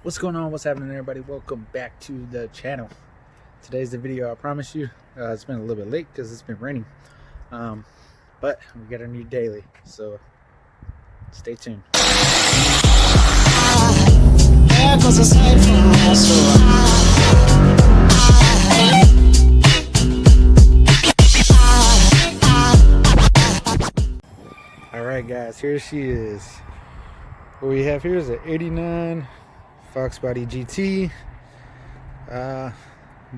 What's going on? What's happening, everybody? Welcome back to the channel. Today's the video, I promise you. It's been a little bit late because it's been raining, but we got a new daily, so stay tuned. Alright guys, here she is. What we have here is an 89 Foxbody GT.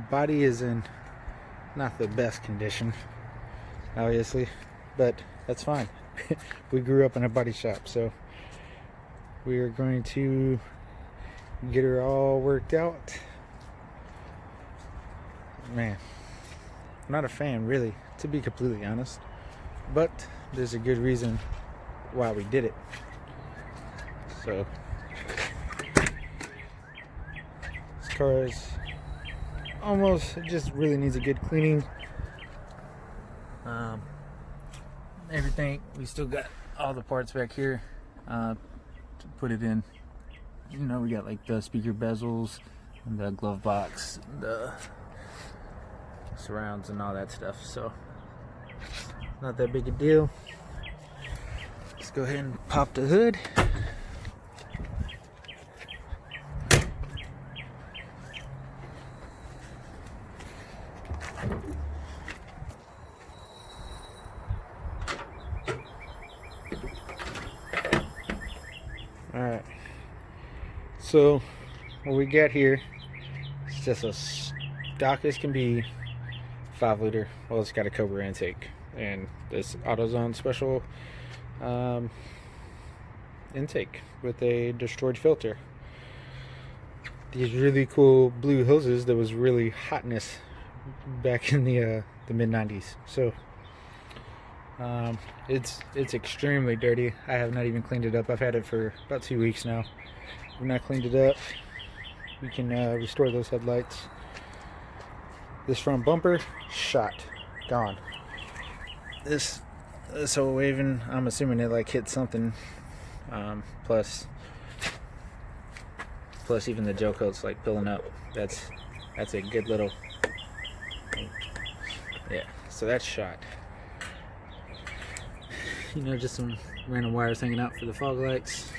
Body is in not the best condition, obviously, but that's fine. We grew up in a body shop, so we are going to get her all worked out. Man, I'm not a fan, really, to be completely honest, but there's a good reason why we did it. So this car is almost, it just really needs a good cleaning. Everything, we still got all the parts back here to put it in. You know, we got like the speaker bezels and the glove box, the surrounds and all that stuff, so not that big a deal. Let's go ahead and pop the hood. Alright, so what we got here is just a stock as can be 5-liter. Well, it's got a Cobra intake and this AutoZone special intake with a destroyed filter. These really cool blue hoses that was really hotness back in the mid-90s. So it's extremely dirty. I have not even cleaned it up. I've had it for about 2 weeks now. We've not cleaned it up. We can restore those headlights. This front bumper, shot, gone. This whole waving, I'm assuming it like hit something. Plus even the gel coat's like peeling up. That's a good little, yeah. So that's shot. You know, just some random wires hanging out for the fog lights.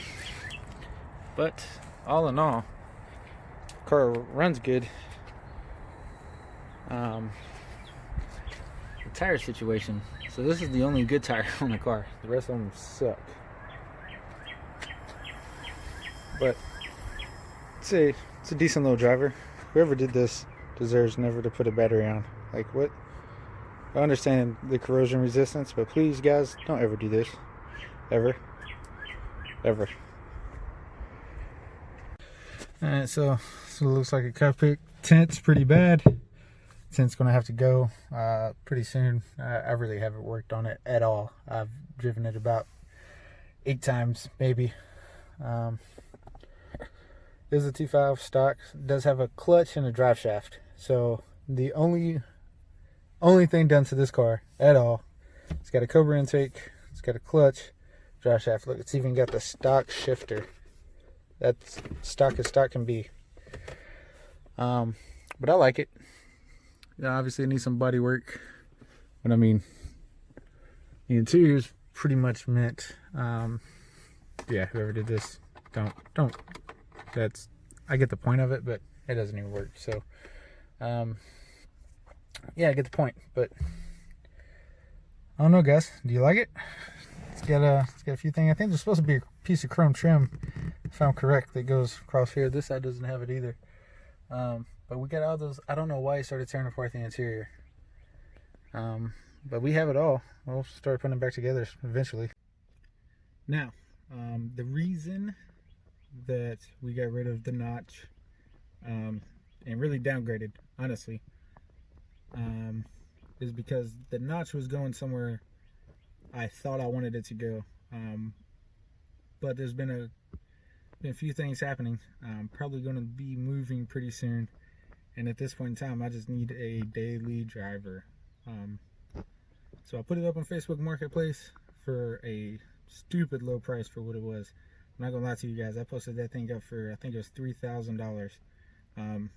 But all in all, the car runs good. The tire situation. So this is the only good tire on the car. The rest of them suck. But it's a decent little driver. Whoever did this deserves never to put a battery on. Like, what? I understand the corrosion resistance, but please, guys, don't ever do this. Ever. Ever. Alright, so it looks like a cockpit. Tint's pretty bad. Tint's going to have to go pretty soon. I really haven't worked on it at all. I've driven it about 8 times, maybe. It is a 2.5 stock. It does have a clutch and a drive shaft. So the only thing done to this car at all, it's got a Cobra intake, it's got a clutch, drive shaft. Look, it's even got the stock shifter. That's stock as stock can be. But I like it. Yeah, obviously it needs some body work, but I mean, the interior is pretty much mint. Yeah, whoever did this, don't. I get the point of it, but it doesn't even work. So, yeah, I get the point, but I don't know, guys. Do you like it? It's got a few things. I think there's supposed to be a piece of chrome trim, if I'm correct, that goes across here. This side doesn't have it either. But we got all those. I don't know why he started tearing apart the interior. But we have it all. We'll start putting it back together eventually. Now, the reason that we got rid of the notch and really downgraded, honestly, is because the notch was going somewhere I thought I wanted it to go. But there's been a few things happening. I'm probably going to be moving pretty soon, and at this point in time I just need a daily driver. So I put it up on Facebook Marketplace for a stupid low price for what it was. I'm not gonna lie to you guys. I posted that thing up for, I think it was $3,000.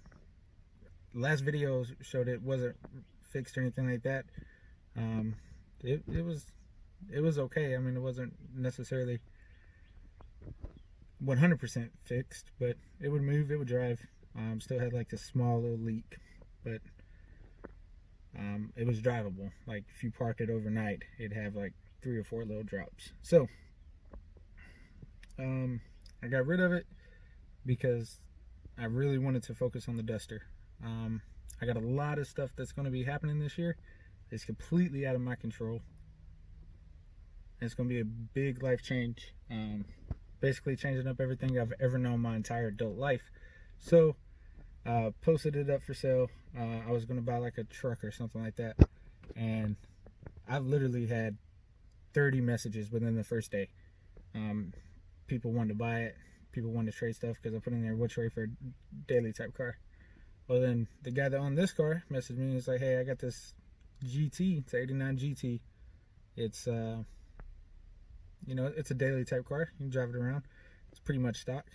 Last video showed it wasn't fixed or anything like that. It was okay. I mean, it wasn't necessarily 100% fixed, but it would move, it would drive. Still had like this small little leak, but it was drivable. Like if you parked it overnight, it'd have like 3 or 4 little drops. So I got rid of it because I really wanted to focus on the Duster. I got a lot of stuff that's going to be happening this year. It's completely out of my control. It's going to be a big life change. Basically changing up everything I've ever known my entire adult life. So posted it up for sale. I was going to buy like a truck or something like that, and I've literally had 30 messages within the first day. People wanted to buy it. People wanted to trade stuff because I put in there would trade for a daily type car. Well, then the guy that owned this car messaged me and was like, hey, I got this GT. It's an 89 GT. It's you know, it's a daily type car. You can drive it around. It's pretty much stock.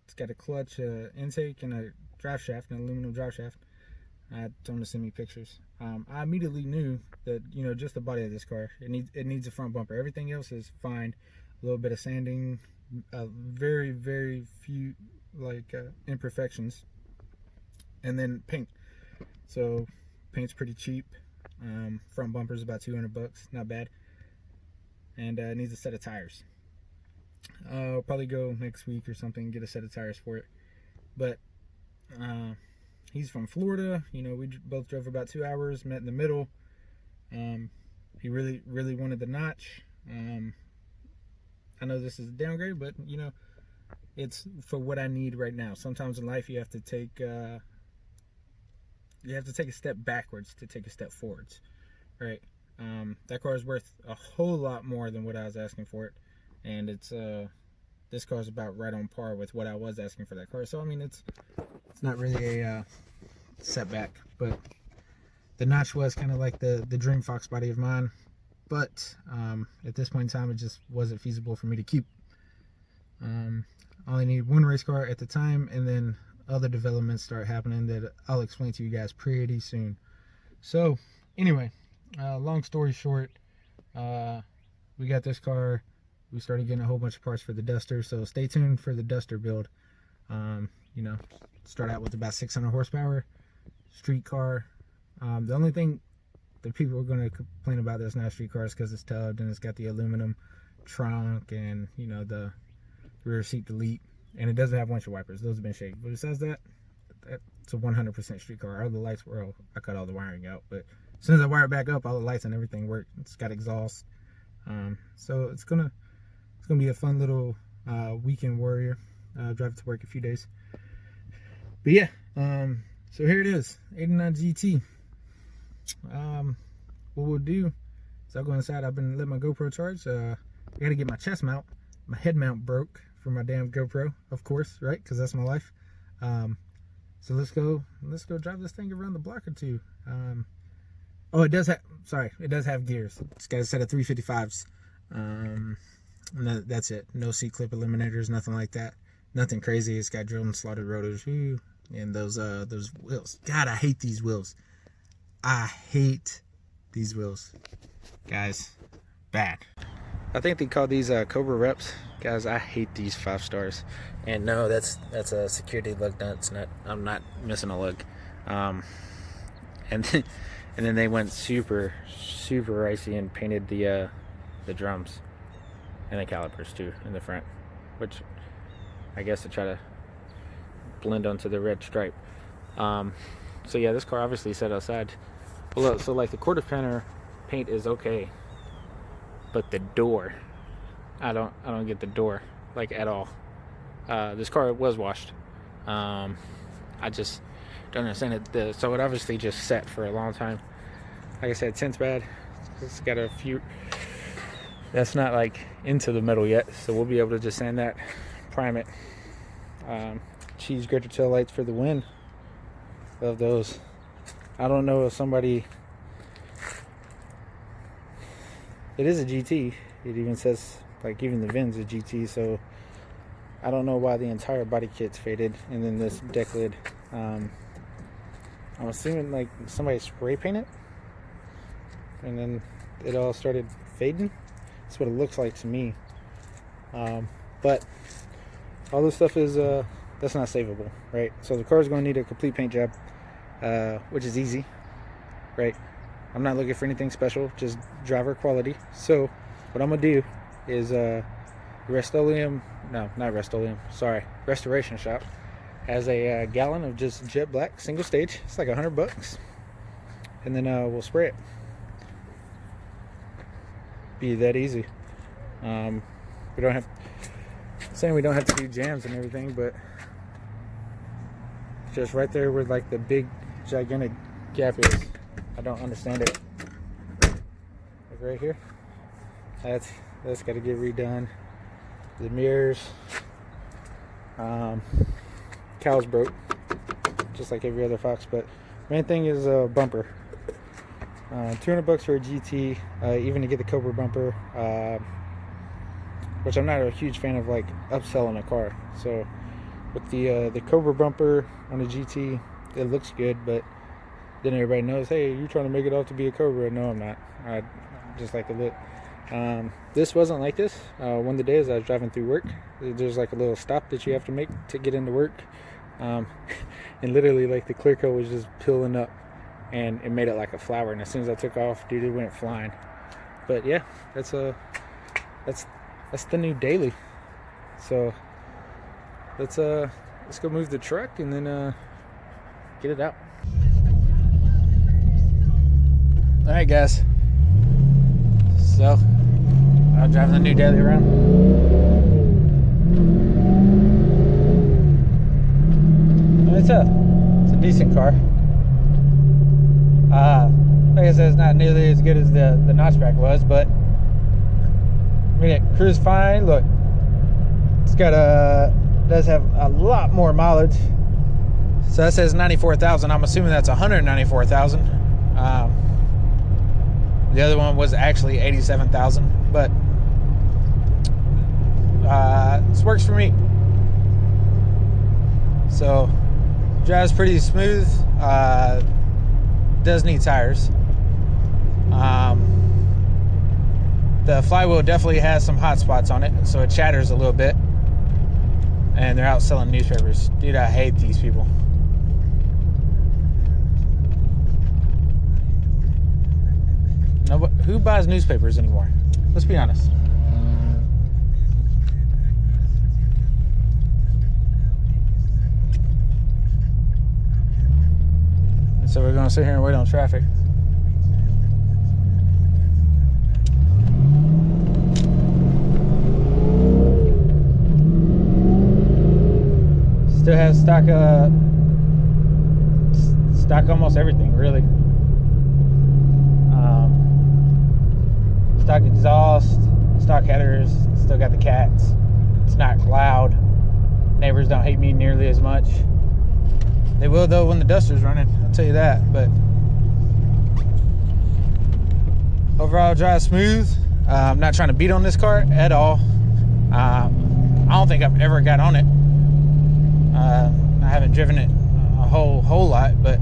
It's got a clutch, intake, and a drive shaft, an aluminum drive shaft. I told him to send me pictures. I immediately knew that, you know, just the body of this car, it needs a front bumper. Everything else is fine. A little bit of sanding, very, very few like imperfections, and then paint. So paint's pretty cheap. Front bumper's about $200, not bad. And it needs a set of tires. I'll probably go next week or something and get a set of tires for it. But he's from Florida. You know, we both drove about 2 hours, met in the middle. He really, really wanted the notch. I know this is a downgrade, but you know, it's for what I need right now. Sometimes in life you have to take a step backwards to take a step forwards, right? That car is worth a whole lot more than what I was asking for it, and it's this car is about right on par with what I was asking for that car. So I mean, it's not really a setback, but the notch was kind of like the dream Foxbody of mine. But at this point in time, it just wasn't feasible for me to keep. I only needed one race car at the time, and then other developments start happening that I'll explain to you guys pretty soon. So anyway, long story short, we got this car. We started getting a whole bunch of parts for the Duster, so stay tuned for the Duster build. You know, start out with about 600 horsepower, street car. The only thing that people are going to complain about this not street car is because it's tubbed and it's got the aluminum trunk and, you know, the rear seat delete, and it doesn't have windshield wipers. Those have been shaped, but it says that it's a 100% street car. All the lights were, I cut all the wiring out, but as soon as I wire it back up, all the lights and everything work. It's got exhaust, so it's gonna be a fun little weekend warrior. Drive it to work a few days, but yeah. So here it is, 89 GT. What we'll do is I'll go inside. I've been letting my GoPro charge. I gotta get my chest mount. My head mount broke for my damn GoPro, of course, right? Because that's my life. So let's go drive this thing around the block or two. Oh, it does have gears. It's got a set of 355s. And that's it. No C-clip eliminators, nothing like that. Nothing crazy. It's got drilled and slotted rotors. Ooh, and those wheels. God, I hate these wheels. I hate these wheels, guys. Bad. I think they call these Cobra reps, guys. I hate these 5 stars. And no, that's a security lug nut. It's not. I'm not missing a lug. And then they went super icy and painted the drums and the calipers too in the front, which I guess to try to blend onto the red stripe. So yeah, this car obviously set outside. Well, look, so like the quarter panel paint is okay, but the door, I don't get the door like at all. This car was washed. I just don't understand it. So it obviously just sat for a long time. Like I said, tint's bad. It's got a few. That's not like into the metal yet, so we'll be able to just sand that, prime it. Cheese grater tail lights for the win. Love those. I don't know if somebody. It is a GT. It even says, like, even the VIN's a GT, so I don't know why the entire body kit's faded, and then this deck lid. I'm assuming like somebody spray painted, and then it all started fading. That's what it looks like to me. But all this stuff is that's not savable, right? So the car is going to need a complete paint job, which is easy, right? I'm not looking for anything special, just driver quality. So what I'm gonna do is Restoleum Restoration Shop has a gallon of just jet black single stage. It's like $100, and then we'll spray it. Be that easy. We don't have to do jams and everything, but just right there where like the big gigantic gap is. I don't understand it. Like right here, that's got to get redone. The mirrors, cowls broke, just like every other Fox. But main thing is a bumper. $200 for a GT, even to get the Cobra bumper, which I'm not a huge fan of, like upselling a car. So with the Cobra bumper on the GT, it looks good, but then everybody knows, hey, you're trying to make it out to be a Cobra. No, I'm not. I just like the look. This wasn't like this. One of the days I was driving through work, there's like a little stop that you have to make to get into work, and literally like the clear coat was just peeling up, and it made it like a flower. And as soon as I took off, dude, it went flying. But yeah, that's the new daily. So let's go move the truck and then get it out. All right, guys. So I'm driving the new daily around. It's a decent car. Like I said, it's not nearly as good as the notchback was, but I mean, it cruised fine. Look, it's got does have a lot more mileage. So that says 94,000. I'm assuming that's 194,000. The other one was actually 87,000, but this works for me. So drives pretty smooth. Does need tires. The flywheel definitely has some hot spots on it, so it chatters a little bit. And they're out selling newspapers. Dude, I hate these people. No, who buys newspapers anymore? Let's be honest. And so we're gonna sit here and wait on traffic. Still has stock almost everything, really. Stock exhaust, stock headers, still got the cats. It's not loud. Neighbors don't hate me nearly as much. They will though when the duster's running, I'll tell you that. But overall, drive smooth. I'm not trying to beat on this car at all. I don't think I've ever got on it. I haven't driven it a whole lot, but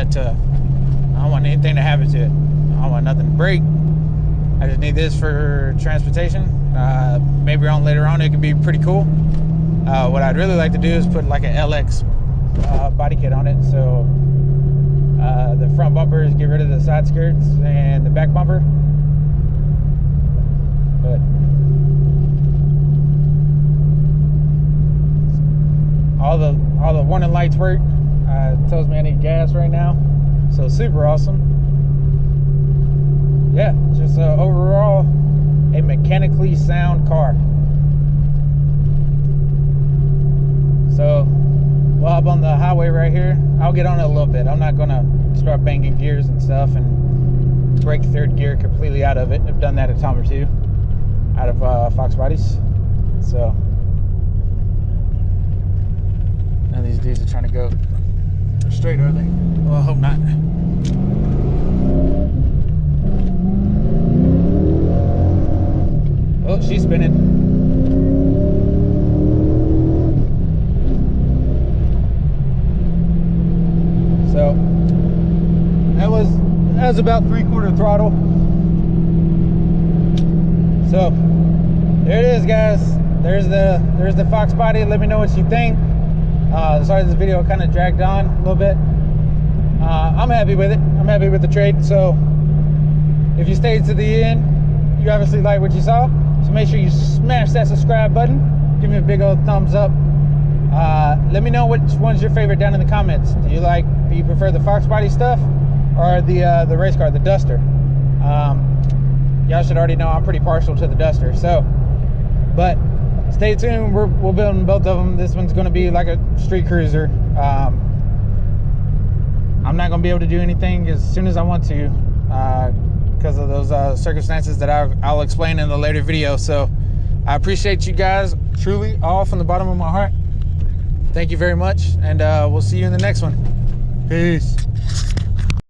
I don't want anything to happen to it. I don't want nothing to break. I just need this for transportation. Maybe later on it could be pretty cool. What I'd really like to do is put like an LX body kit on it. So the front bumpers, get rid of the side skirts and the back bumper. But all the warning lights work. It tells me I need gas right now, so super awesome. Yeah, just overall a mechanically sound car. So we'll hop on the highway right here. I'll get on it a little bit. I'm not gonna start banging gears and stuff and break third gear completely out of it. I've done that a time or two out of Foxbodies. So now these dudes are trying to go straight, are they? Well, I hope not. spinning. So that was about 3/4 throttle. So there it is, guys. There's the Foxbody. Let me know what you think. Sorry this video kind of dragged on a little bit. I'm happy with it. I'm happy with the trade. So if you stayed to the end, you obviously like what you saw. So make sure you smash that subscribe button. Give me a big old thumbs up. Let me know which one's your favorite down in the comments. Do you prefer the Foxbody stuff or the race car, the Duster? Y'all should already know I'm pretty partial to the Duster. So, but stay tuned. We'll build both of them. This one's going to be like a street cruiser. I'm not going to be able to do anything as soon as I want to because of those circumstances that I'll explain in a later video. So I appreciate you guys truly, all from the bottom of my heart. Thank you very much, and we'll see you in the next one. Peace.